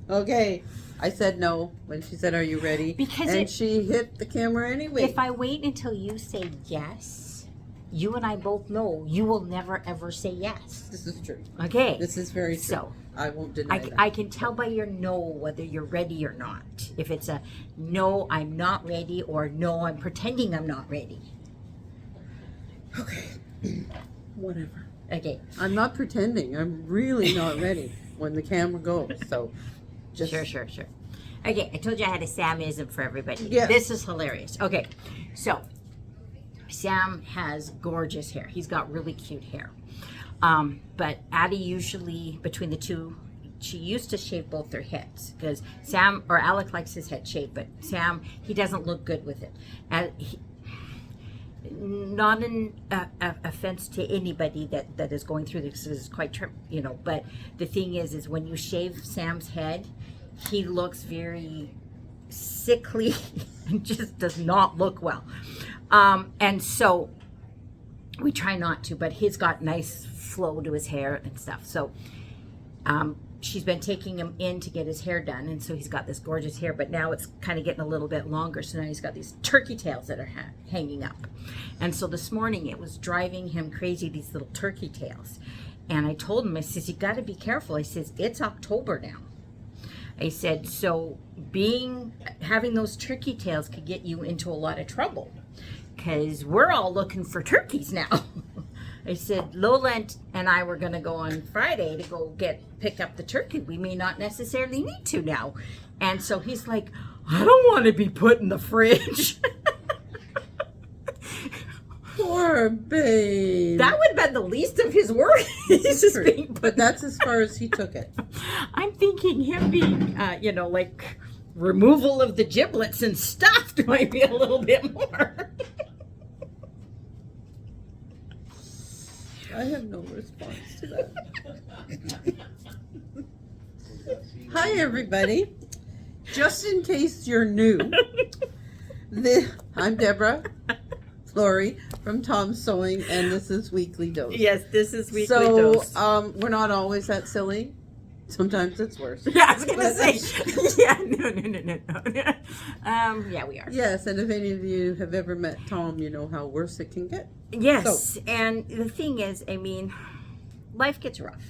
Okay. I said no when she said, "Are you ready?" Because she hit the camera anyway. If I wait until you say yes, you and I both know you will never ever say yes. This is true. Okay. This is very true. So I won't deny that. I can tell by your no whether you're ready or not. If it's a no, I'm not ready, or no, I'm pretending I'm not ready. Okay. Whatever. Okay. I'm not pretending. I'm really not ready when the camera goes. So just Sure. Okay, I told you I had a Samism for everybody. Yeah. This is hilarious. Okay, so Sam has gorgeous hair. He's got really cute hair. But Addie usually, between the two, she used to shave both their heads because Sam, or Alec likes his head shaved, but Sam, he doesn't look good with it. Not an offense to anybody that is going through this, is quite, but the thing is when you shave Sam's head, he looks very sickly and just does not look well. And so we try not to, but he's got nice flow to his hair and stuff. So she's been taking him in to get his hair done, and so he's got this gorgeous hair, but now it's kind of getting a little bit longer, so now he's got these turkey tails that are hanging up. And so this morning it was driving him crazy, these little turkey tails. And I told him, I says, you got to be careful. I says, it's October now. I said, so having those turkey tails could get you into a lot of trouble because we're all looking for turkeys now. I said, Lola and I were going to go on Friday to go pick up the turkey. We may not necessarily need to now. And so he's like, I don't want to be put in the fridge. Poor babe. That would have been the least of his worries. He's just being put. But that's as far as he took it. I'm thinking him being, like removal of the giblets and stuffed might be a little bit more. I have no response to that. Hi, everybody. Just in case you're new, I'm Deborah, Lori from Tom's Sewing, and this is Weekly Dose. Yes, this is Weekly Dose. So, we're not always that silly. Sometimes it's worse. Yeah, I was going to say. Yeah, no. Yeah, we are. Yes, and if any of you have ever met Tom, you know how worse it can get. Yes, so. And the thing is, life gets rough.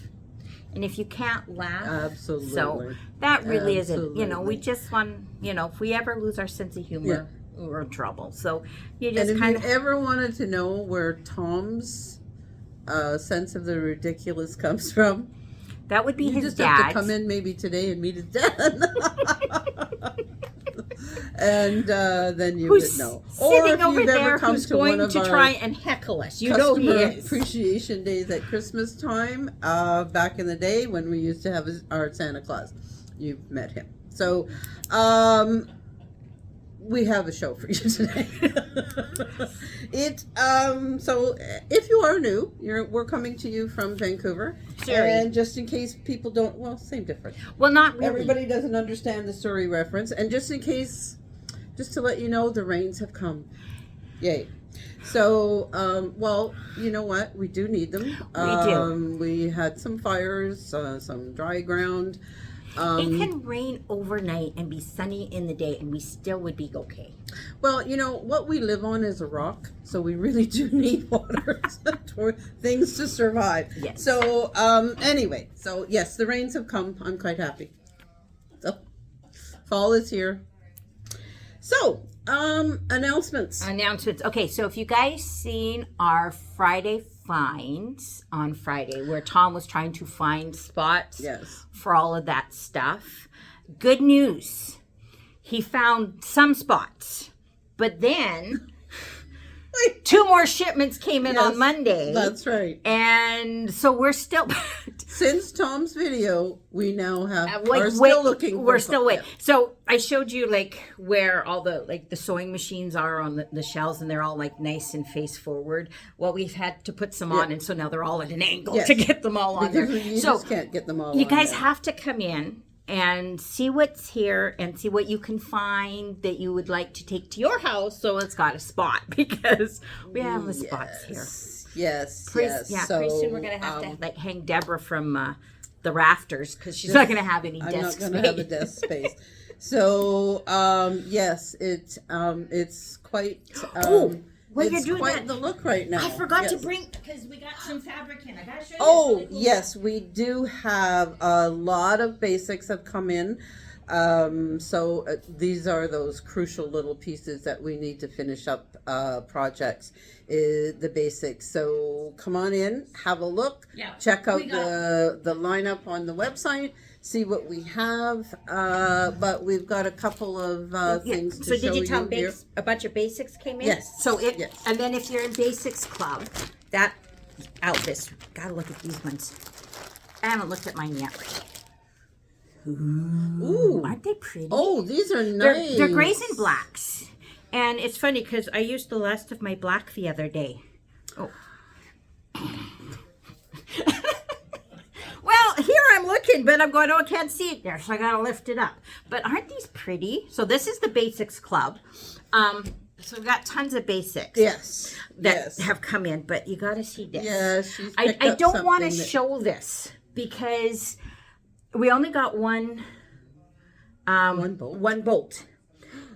And if you can't laugh. Absolutely. So that really isn't, we just want, if we ever lose our sense of humor, we're in trouble. So you just and if you ever wanted to know where Tom's sense of the ridiculous comes from, that would be his just dad. Have to come in maybe today and meet his dad. And then you would know. Or if over there who's going to try and heckle us. You know he is. Appreciation Days at Christmas time, back in the day when we used to have our Santa Claus. You've met him. So, we have a show for you today. So if you are new, we're coming to you from Vancouver. Surrey. And just in case people don't, same difference. Well, not really. Everybody doesn't understand the Surrey reference. And just in case, just to let you know, the rains have come. Yay. So, you know what? We do need them. We do. We had some fires, some dry ground. It can rain overnight and be sunny in the day, and we still would be okay. Well, what we live on is a rock, so we really do need water for things to survive. Yes. So, anyway, yes, the rains have come. I'm quite happy. So, fall is here. So, announcements. Okay, so if you guys seen our Friday finds on Friday, where Tom was trying to find spots for all of that stuff, good news. He found some spots, but then 2 more shipments came in on Monday. That's right. And so we're still... Since Tom's video, we now have... We're still looking. We're still waiting. So I showed you where all the the sewing machines are on the shelves, and they're all nice and face forward. Well, we've had to put some on, and so now they're all at an angle to get them all on there. You just can't get them all on. You guys have to come in and see what's here and see what you can find that you would like to take to your house, so it's got a spot, because we have the spots here. Yes. Yeah, so, pretty soon we're going to have to hang Deborah from the rafters because she's not going to have any I'm desk not space. going to have a desk space. So yes, it's quite. When you're it's doing quite that, the look right now. I forgot Yes. to bring because we got some fabric in. I gotta show you. Oh, this really cool yes, we do have a lot of basics have come in. These are those crucial little pieces that we need to finish up projects, the basics. So come on in, have a look, Yeah, check out we got- the lineup on the website, see what we have. But we've got a couple of things to So show did you tell here. a bunch of basics came in? Yes. So Yes. and then if you're in Basics Club, that outfit. Gotta look at these ones. I haven't looked at mine yet. Ooh. Aren't they pretty? Oh, these are nice. They're grays and blacks. And it's funny because I used the last of my black the other day. Oh. Well, here I'm looking, but I'm going, oh, I can't see it there, so I gotta lift it up. But aren't these pretty? So this is the Basics Club. So we've got tons of basics Yes. that have come in, but you gotta see this. Yeah, she's I picked up don't want to something that- show this because we only got one bolt.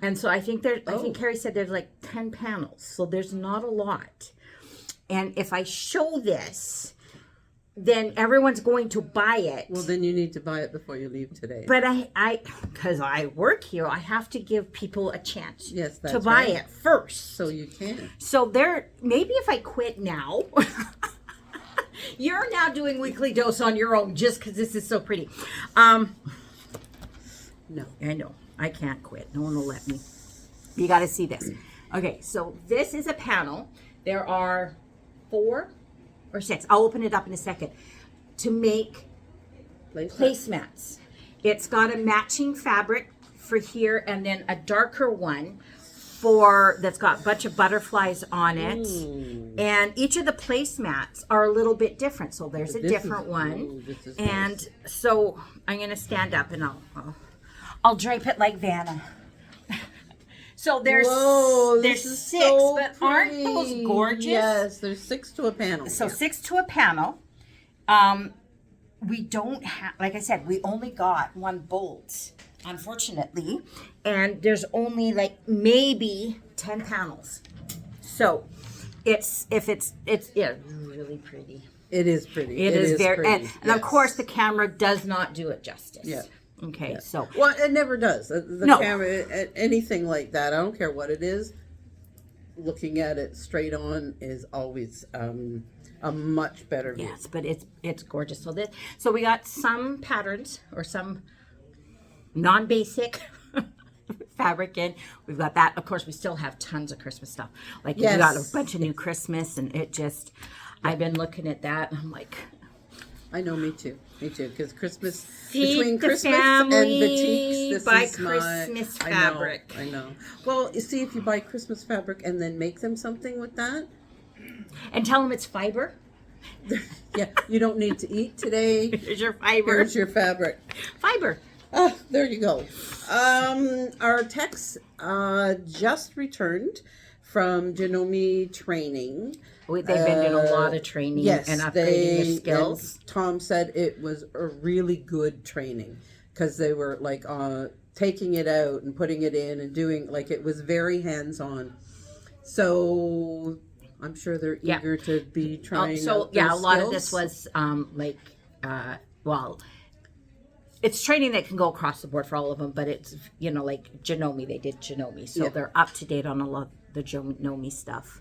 And so I think I think Carrie said there's like 10 panels. So there's not a lot. And if I show this, then everyone's going to buy it. Well, then you need to buy it before you leave today. But because I work here, I have to give people a chance Yes, that's to buy right. it first. So you can. So maybe if I quit now, you're now doing Weekly Dose on your own just because this is so pretty. No. I know. I can't quit. No one will let me. You got to see this. Okay, so this is a panel. There are 4 or 6. I'll open it up in a second. To make placemats. It's got a matching fabric for here and then a darker one that's got a bunch of butterflies on it. Ooh. And each of the placemats are a little bit different. So there's a This different is- one. ooh, this is And nice. so I'm going to stand up and I'll drape it like Vanna. So there's Whoa, there's this is 6, so but aren't those pretty. gorgeous? Yes, there's 6 to a panel. So Yeah. 6 to a panel. We don't have, like I said, we only got 1 bolt, unfortunately, and there's only like maybe 10 panels. So it's really pretty. It is pretty. It is very, pretty. and of yes. course the camera does not do it justice. Yeah. Okay, so Well, it never does. The No. camera, anything like that, I don't care what it is, looking at it straight on is always a much better view. yes, but it's gorgeous. So we got some patterns or some non-basic fabric in. We've got that. Of course, we still have tons of Christmas stuff. Like we got a Yes. bunch of new Christmas, and I've been looking at that, and I'm like, I know, me too, because Christmas, Feed between the Christmas and family, batiks, this buy is Christmas I fabric. know. Well, you see, if you buy Christmas fabric and then make them something with that, and tell them it's fiber. yeah, you don't need to eat today. Here's your fiber. Here's your fabric. Fiber. Ah, there you go. Our techs just returned from Genome training. They've been doing a lot of training Yes, and upgrading their skills. and Tom said it was a really good training because they were like taking it out and putting it in and doing like it was very hands-on. So I'm sure they're eager to be trying. out a their lot of this skills. was it's training that can go across the board for all of them, but it's like Genome, they did Genome, so Yeah. they're up to date on a lot of the Genome stuff.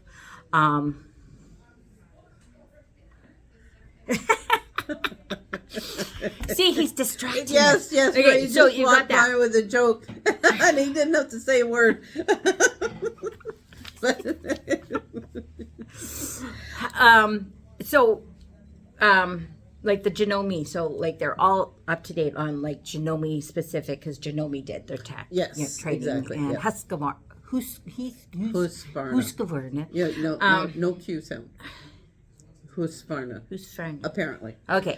See, he's distracted. Yes, Okay, right. He so just you walked got that. by with a joke, and he didn't have to say a word. But like the Genome, so like they're all up to date on like Genome specific because Genome did their tech. Yes, training. exactly, And yeah. Husqvarna. Husqvarna. yeah, no Q sound. Husqvarna, Husqvarna. apparently. Okay.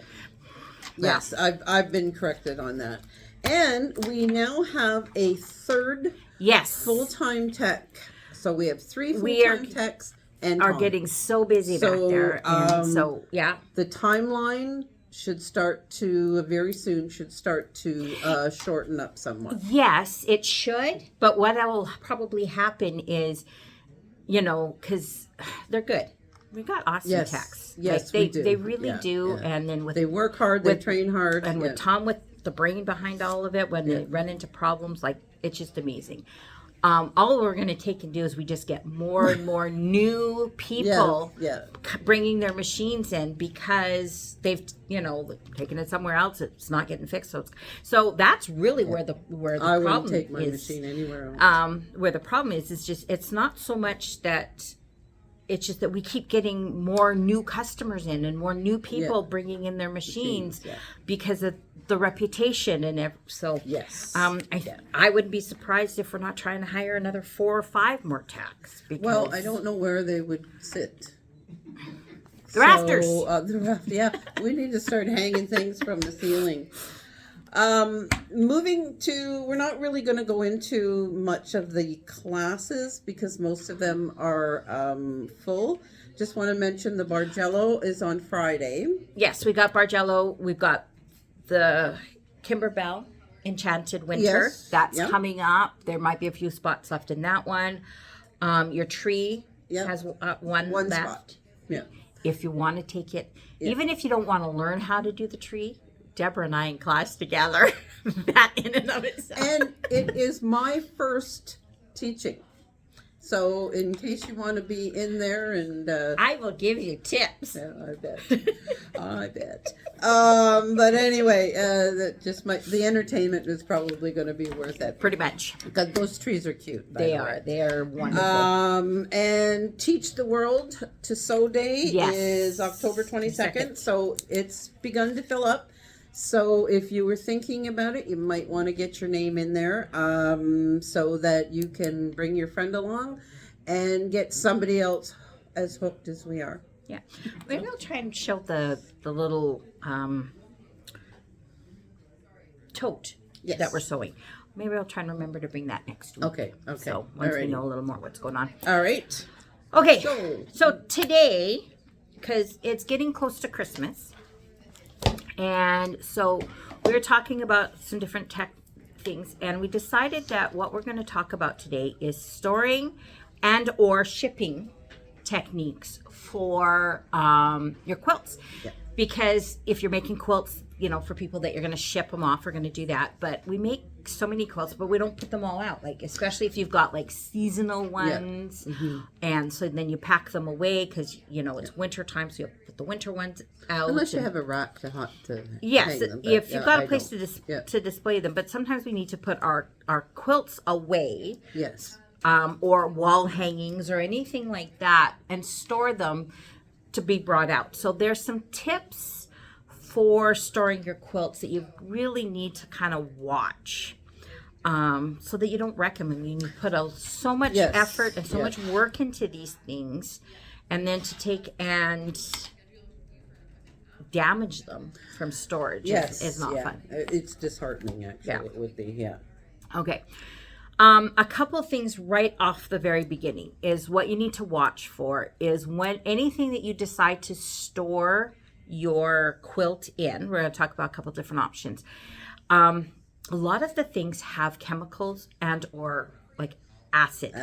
Yes, I've been corrected on that. And we now have a third Yes. full-time tech. So we have 3 We are- full-time techs and Are Tom. getting so busy back So, there. And so, yeah. The timeline should start to very soon shorten up somewhat. Yes, it should. But what will probably happen is, because they're good. We got awesome techs. Yes, they we do. They really do. Yeah. And then they work hard, they train hard. And with Tom, with the brain behind all of it, when they run into problems, like, it's just amazing. All we're going to take and do is we just get more and more new people bringing their machines in because they've, taken it somewhere else. It's not getting fixed. So that's really where the I problem wouldn't take my is. machine anywhere else. Where the problem is just, it's not so much that, it's just that we keep getting more new customers in and more new people bringing in their machines because of the reputation and so. Yes. I wouldn't be surprised if we're not trying to hire another 4 or 5 more techs. Well, I don't know where they would sit. The rafters. We need to start hanging things from the ceiling. We're not really going to go into much of the classes because most of them are full. Just want to mention the Bargello is on Friday. Yes, we got Bargello. We've got the Kimberbell Enchanted Winter. Yes. That's coming up. There might be a few spots left in that one. Your tree has one left. Spot. Yeah. If you want to take it, even if you don't want to learn how to do the tree, Deborah and I in class together, that in and of itself. And it is my first teaching. So in case you want to be in there and... I will give you tips. Yeah, I bet. I bet. But anyway, the entertainment is probably going to be worth it. Pretty much. Because those trees are cute. They are. They are wonderful. And Teach the World to Sew Day is October 22nd. So it's begun to fill up. So if you were thinking about it, you might want to get your name in there so that you can bring your friend along and get somebody else as hooked as we are. Yeah. Maybe I'll try and show the little tote that we're sewing. Maybe I'll try and remember to bring that next week. Okay. So once we know a little more what's going on. All right. Okay. So today, because it's getting close to Christmas, and so we were talking about some different tech things, and we decided that what we're going to talk about today is storing and or shipping techniques for your quilts. Yeah. Because if you're making quilts, for people that you're going to ship them off, we're going to do that. But we make so many quilts, but we don't put them all out. Like, especially if you've got like seasonal ones. Yeah. Mm-hmm. And so then you pack them away because, it's winter time. So you put the winter ones out. Unless you have a rack to hang them. If you've got a place to display them. But sometimes we need to put our quilts away. Yes. Or wall hangings or anything like that and store them to be brought out. So there's some tips for storing your quilts that you really need to kind of watch so that you don't wreck them. I mean, you put so much effort and so much work into these things, and then to take and damage them from storage is not fun. It's disheartening, actually. It would be, Okay. A couple of things right off the very beginning is what you need to watch for is when anything that you decide to store your quilt in, we're going to talk about a couple different options. A lot of the things have chemicals and or like acid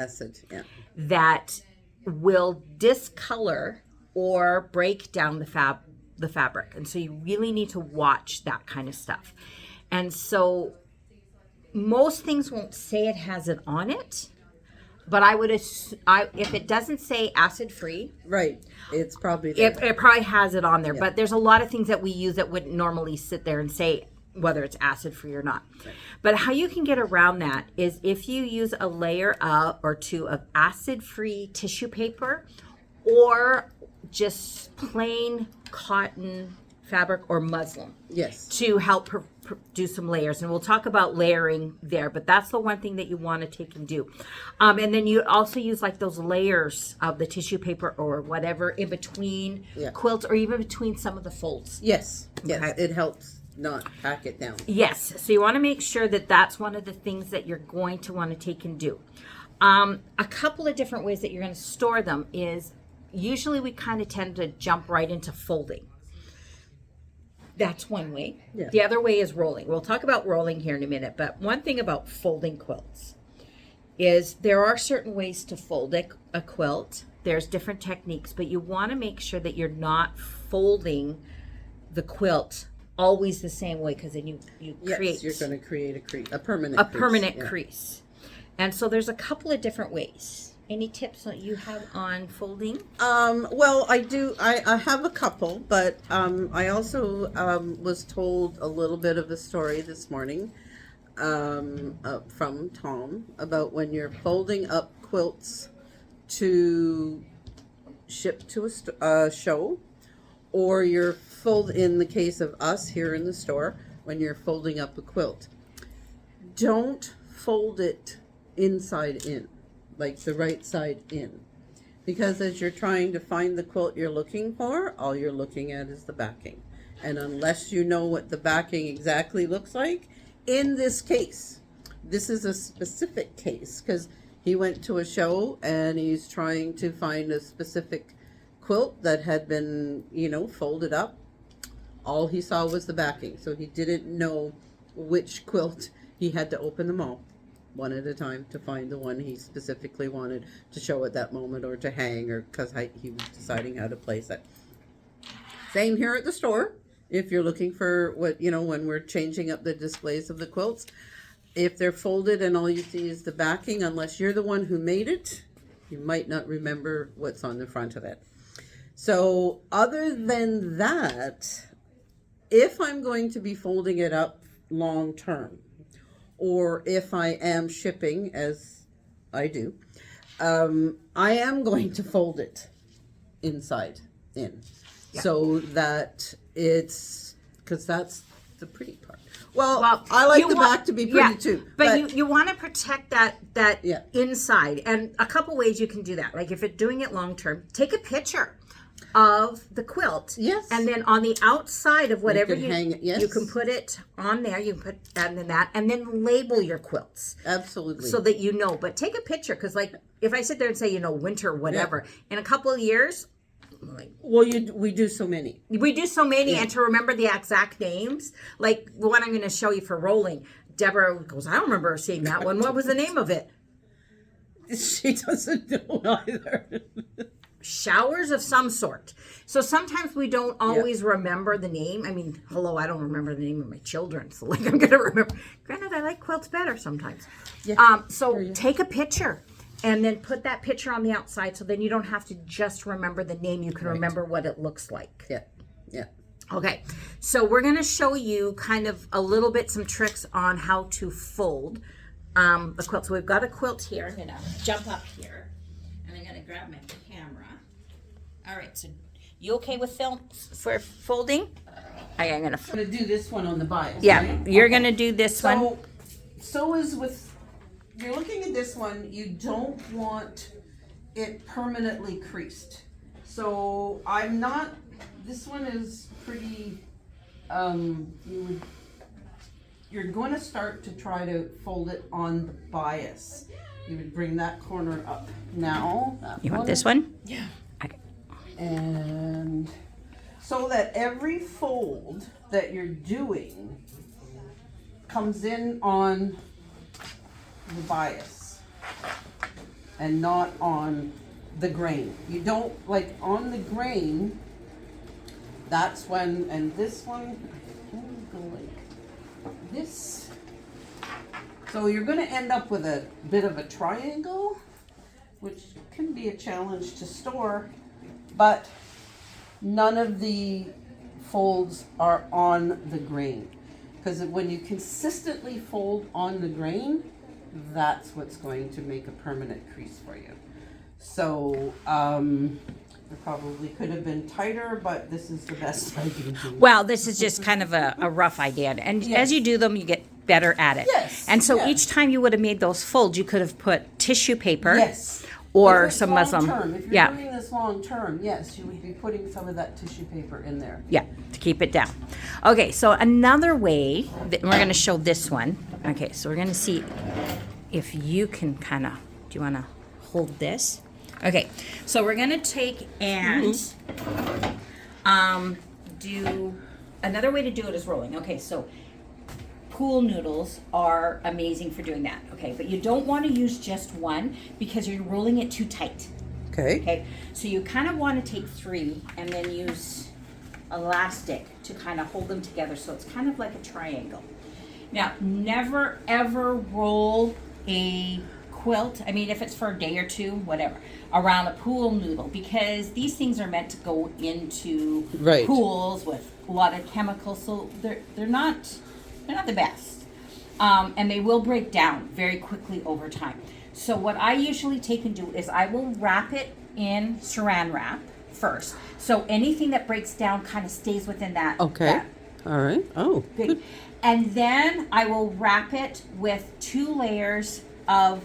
that will discolor or break down the fabric. And so you really need to watch that kind of stuff. And so most things won't say it has it on it, but I would if it doesn't say acid free, right, it's probably there. It probably has it on there. Yeah. But there's a lot of things that we use that wouldn't normally sit there and say whether it's acid free or not. Right. But how you can get around that is if you use a layer or two of acid free tissue paper or just plain cotton fabric or muslin. Yes. To help do some layers. And we'll talk about layering there, but that's the one thing that you want to take and do. And then you also use like those layers of the tissue paper or whatever in between quilts or even between some of the folds. Yes. Yes. Okay. It helps not pack it down. Yes. So you want to make sure that that's one of the things that you're going to want to take and do. A couple of different ways that you're going to store them is usually we kind of tend to jump right into folding. That's one way. Yeah. The other way is rolling. We'll talk about rolling here in a minute, but one thing about folding quilts is there are certain ways to fold a quilt. There's different techniques, but you want to make sure that you're not folding the quilt always the same way, because then you create, you're going to create a permanent crease. And so there's a couple of different ways. Any tips that you have on folding? Well, I do. I have a couple, but I also was told a little bit of a story this morning from Tom about when you're folding up quilts to ship to a show, or you're in the case of us here in the store, when you're folding up a quilt. Don't fold it inside in, like the right side in, because as you're trying to find the quilt you're looking for, all you're looking at is the backing. And unless you know what the backing exactly looks like, in this case, this is a specific case because he went to a show and he's trying to find a specific quilt that had been, folded up. All he saw was the backing, so he didn't know which quilt. He had to open them all one at a time to find the one he specifically wanted to show at that moment, or to hang, or because he was deciding how to place it. Same here at the store. If you're looking for when we're changing up the displays of the quilts, if they're folded and all you see is the backing, unless you're the one who made it, you might not remember what's on the front of it. So other than that, if I'm going to be folding it up long term, or if I am shipping, as I do, I am going to fold it inside in, so that it's, because that's the pretty part. Well, I like the back to be pretty too. But you want to protect that inside, and a couple ways you can do that. Like if you're doing it long term, take a picture of the quilt. Yes. And then on the outside of whatever you can hang it, yes. You can put it on there. You can put that, and then label your quilts. Absolutely. So that you know. But take a picture, because like if I sit there and say winter whatever, in a couple of years. We do so many. And to remember the exact names, like the one I'm going to show you for rolling, Deborah goes, I don't remember seeing that one. What was the name of it? She doesn't know either. Showers of some sort. So sometimes we don't always remember the name. I mean, I don't remember the name of my children, so like I'm going to remember. Granted, I like quilts better sometimes. Yeah. Take a picture. And then put that picture on the outside, so then you don't have to just remember the name. You can remember what it looks like. Yeah. Okay, so we're going to show you kind of a little bit some tricks on how to fold the quilt. So we've got a quilt here. I'm going to jump up here, and I'm going to grab my camera. All right, so you okay with for folding? I'm going to do this one on the bias. Yeah, right? You're going to do this one. So is with... You're looking at this one, you don't want it permanently creased. So this one is pretty, you're going to start to try to fold it on the bias. You would bring that corner up. Now, you want this one? Yeah. Okay. And so that every fold that you're doing comes in on the bias and not on the grain. You don't, like on the grain, that's when, and this one, go like this. So you're going to end up with a bit of a triangle, which can be a challenge to store, but none of the folds are on the grain. Because when you consistently fold on the grain, that's what's going to make a permanent crease for you. So it probably could have been tighter, but this is the best I can do. Well, this is just kind of a rough idea. And as you do them, you get better at it. Yes. And so each time you would have made those folds, you could have put tissue paper. Yes. Or some muslin. If you're doing this long term, yes, you would be putting some of that tissue paper in there. Yeah, to keep it down. Okay, so another way, we're going to show this one. Okay, so we're going to see if you can kind of, do you want to hold this? Okay, so we're going to take and do another way to do it is rolling. Okay, so pool noodles are amazing for doing that. Okay, but you don't want to use just one because you're rolling it too tight. Okay. Okay, so you kind of want to take 3 and then use elastic to kind of hold them together so it's kind of like a triangle. Now, never ever roll a quilt, I mean if it's for a day or two, whatever, around a pool noodle, because these things are meant to go into Right. pools with a lot of chemicals, so they're not the best. And they will break down very quickly over time. So what I usually take and do is I will wrap it in saran wrap first. So anything that breaks down kind of stays within that. Okay. that All right. Oh, big. good. And then I will wrap it with 2 layers of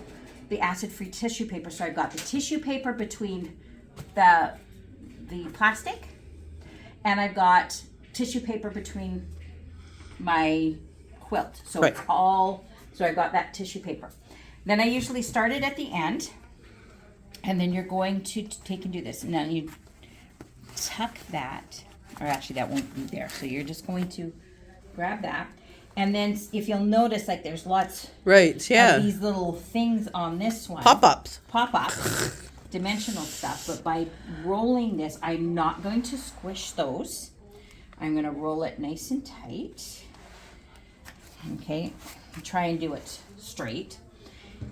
the acid-free tissue paper. So I've got the tissue paper between the plastic, and I've got tissue paper between my quilt. So Right. it's all, so I've got that tissue paper. Then I usually start it at the end, and then you're going to take and do this. And then you tuck that, or actually that won't be there. So you're just going to grab that. And then if you'll notice, like there's lots Right. Yeah. of these little things on this one. Pop-ups. Pop-ups, dimensional stuff. But by rolling this, I'm not going to squish those. I'm going to roll it nice and tight. Okay, try and do it straight.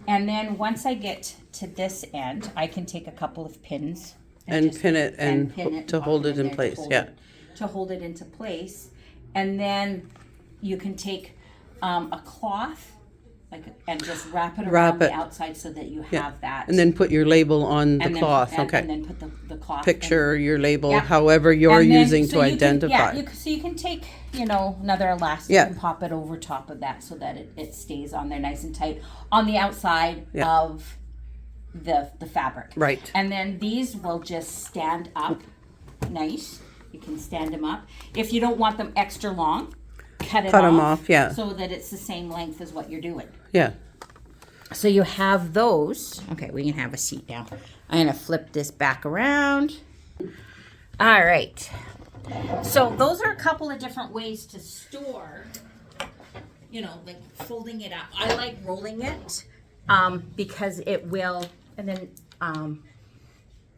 And then once I get to this end, I can take a couple of pins And just- pin it and pin it to and hold pop it in there place. to hold Yeah. it- to hold it into place. And then you can take a cloth, and just wrap it Wrap around the it. outside so that you Yeah. have that. And then put your label on the and then- cloth. and- Okay. And then put the cloth. Picture your label, Yeah. however you're And then- using so to you can- identify. so you can take, another elastic Yeah. and pop it over top of that so that it stays on there nice and tight on the outside Yeah. of the fabric. Right. And then these will just stand up nice. You can stand them up. If you don't want them extra long, cut Cut 'em off, yeah. So that it's the same length as what you're doing. Yeah. So you have those. Okay, we can have a seat now. I'm going to flip this back around. All right. So those are a couple of different ways to store, like folding it up. I like rolling it because it will, and then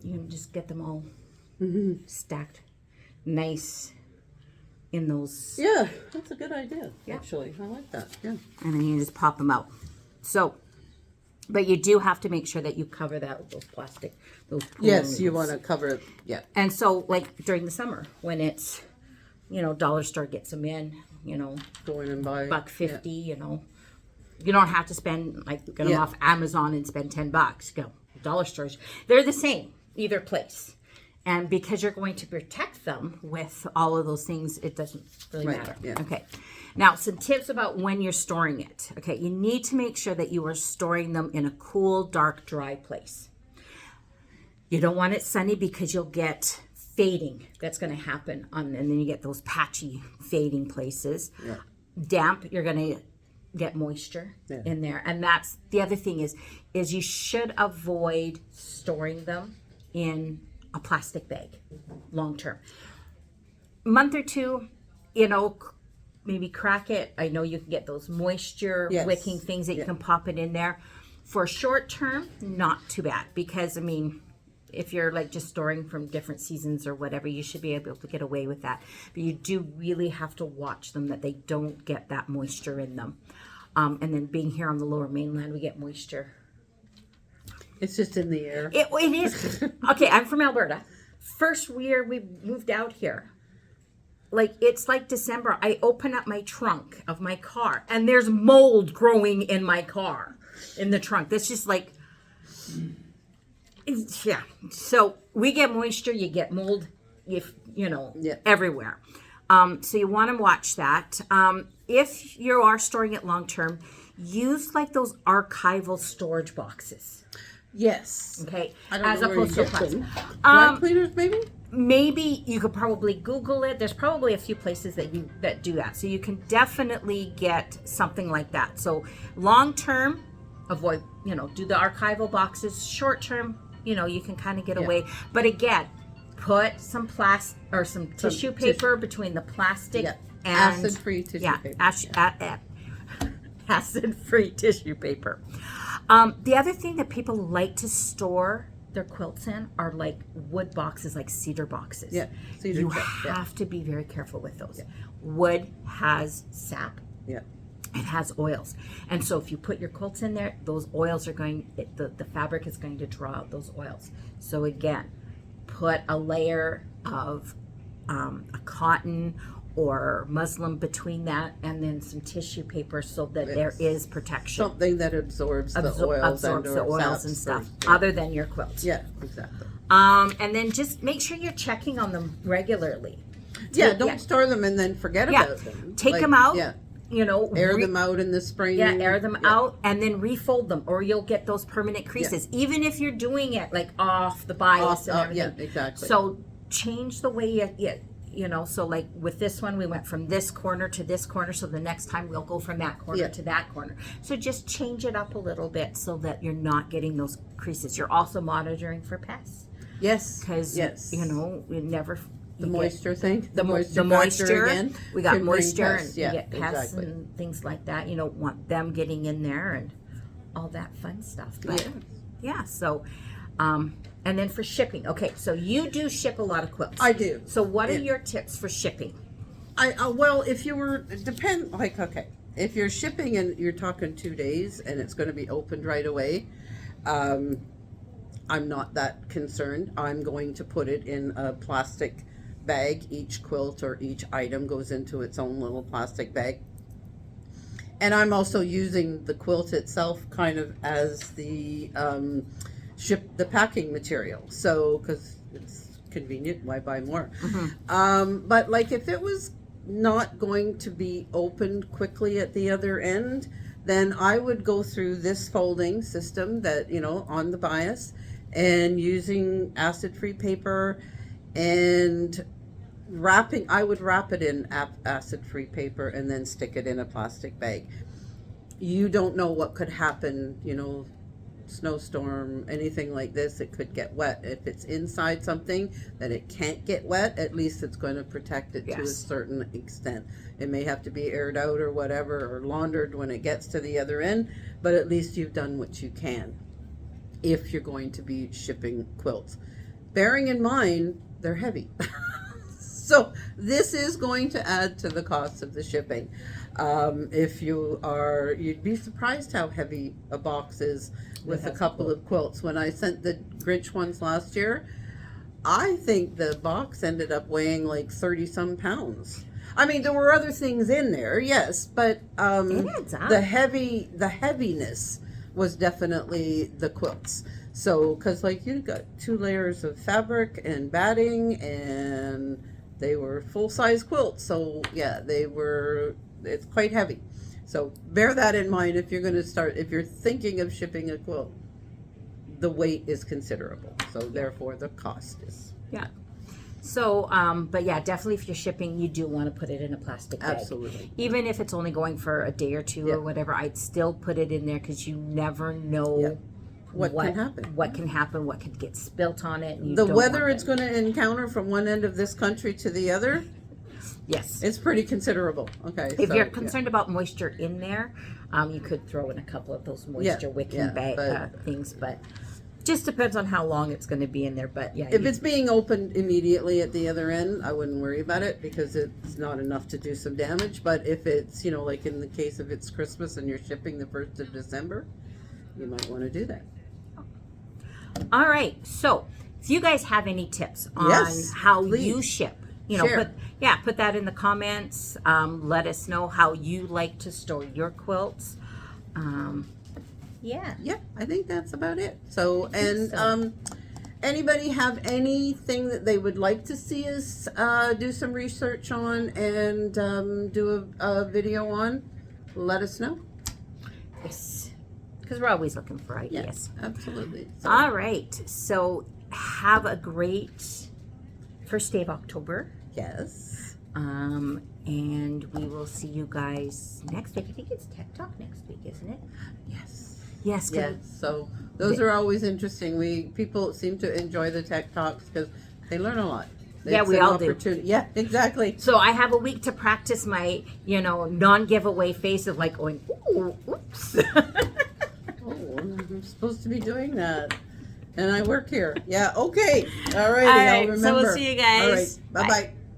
you can just get them all stacked nice in those. Yeah, that's a good idea. Yeah. Actually, I like that. Yeah. And then you just pop them out. So, but you do have to make sure that you cover that with those plastic, those pool Yes, you noodles. want to cover it. Yeah. And so, like during the summer, when it's, dollar store gets them in, Going and buy. $1.50, you don't have to spend get them Yeah. off Amazon and spend $10. Go dollar stores, they're the same either place. And because you're going to protect them with all of those things, it doesn't really Right, matter. yeah. Okay. Now, some tips about when you're storing it. Okay, you need to make sure that you are storing them in a cool, dark, dry place. You don't want it sunny because you'll get fading. That's going to happen, and then you get those patchy fading places. Yeah. Damp, you're going to get moisture in there. And that's the other thing is you should avoid storing them in a plastic bag long term. Month or two, maybe crack it. I know you can get those moisture Yes. wicking things that you can pop it in there. For short term, not too bad because if you're just storing from different seasons or whatever, you should be able to get away with that. But you do really have to watch them that they don't get that moisture in them. And then being here on the Lower Mainland, we get moisture. It's just in the air. It is. Okay, I'm from Alberta. First year we moved out here, it's like December. I open up my trunk of my car and there's mold growing in my car, in the trunk. That's just yeah. So we get moisture, you get mold, everywhere. So you want to watch that. If you are storing it long term, use those archival storage boxes. Yes. Okay, I don't as know where you opposed to get plastic. them. Dry cleaners, maybe? Maybe you could probably Google it. There's probably a few places that do that. So you can definitely get something like that. So long term, avoid, do the archival boxes. Short term, you can kind of get away. But again, put some tissue paper between the plastic Yeah. and Acid-free tissue paper. Acid-free tissue paper. The other thing that people like to store their quilts in are like wood boxes, like cedar boxes. Yeah, cedar you chip, yeah. have to be very careful with those. Yeah. Wood has sap. Yeah. It has oils, and so if you put your quilts in there, those oils are the fabric is going to draw out those oils. So again, put a layer of a cotton or muslin between that, and then some tissue paper so that there is protection. Something that absorbs the oils and stuff, other than your quilts. Yeah, exactly. And then just make sure you're checking on them regularly. Don't store them and then forget about them. Take them out. Yeah. Air them out in the spring. Yeah, air them out and then refold them, or you'll get those permanent creases. Even if you're doing it like off the bias and everything. Yeah, exactly. So change the way so like with this one, we went from this corner to this corner. So the next time we'll go from that corner to that corner. So just change it up a little bit so that you're not getting those creases. You're also monitoring for pests. Yes. Because, we never... The moisture thing. The moisture again. We got moisture pests. and you get pests and things like that. You don't want them getting in there and all that fun stuff. But, so... and then for shipping, okay, so you do ship a lot of quilts. I do. So what are your tips for shipping? If you're shipping and you're talking 2 days and it's going to be opened right away, I'm not that concerned. I'm going to put it in a plastic bag. Each quilt or each item goes into its own little plastic bag. And I'm also using the quilt itself kind of as the the packing material, so because it's convenient, why buy more? But like if it was not going to be opened quickly at the other end, then I would go through this folding system that on the bias and using acid-free paper and wrapping. I would wrap it in acid-free paper and then stick it in a plastic bag. You don't know what could happen, snowstorm, anything like this, it could get wet. If it's inside something that it can't get wet, at least it's going to protect it to a certain extent. It may have to be aired out or whatever, or laundered when it gets to the other end, but at least you've done what you can if you're going to be shipping quilts. Bearing in mind, they're heavy. So this is going to add to the cost of the shipping. You'd be surprised how heavy a box is with a couple of quilts. When I sent the Grinch ones last year, I think the box ended up weighing like 30 some pounds. I mean, there were other things in there, yes, but It adds up. the heaviness was definitely the quilts. So, because like you got 2 layers of fabric and batting, and they were full-size quilts. So yeah, it's quite heavy. So bear that in mind if you're thinking of shipping a quilt. The weight is considerable, so therefore the cost is. Yeah. So, but yeah, definitely if you're shipping, you do want to put it in a plastic bag. Absolutely. Even if it's only going for a day or two or whatever, I'd still put it in there because you never know what can happen. What can happen, what could get spilt on it. And the weather it's going to encounter from one end of this country to the other. Yes. It's pretty considerable. Okay. If you're concerned about moisture in there, you could throw in a couple of those moisture wicking things, but just depends on how long it's going to be in there. But yeah, if it's being opened immediately at the other end, I wouldn't worry about it because it's not enough to do some damage. But if it's, like in the case of it's Christmas and you're shipping the 1st of December, you might want to do that. All right. So if you guys have any tips on how you ship, put that in the comments. Let us know how you like to store your quilts. Yeah, I think that's about it. So, anybody have anything that they would like to see us do some research on and do a video on? Let us know. Yes, because we're always looking for ideas. Yes, absolutely. So. All right, so have a great first day of October. Yes. And we will see you guys next week. I think it's Tech Talk next week, isn't it? Yes. Yes. So those are always interesting. People seem to enjoy the Tech Talks because They learn a lot. Yeah, It's we an all do. Yeah, exactly. So I have a week to practice my, non-giveaway face of like going, ooh, oops. Oh, I'm supposed to be doing that. And I work here. Yeah, okay. All righty, All I'll right, remember. so we'll see you guys. All right, Bye. bye-bye.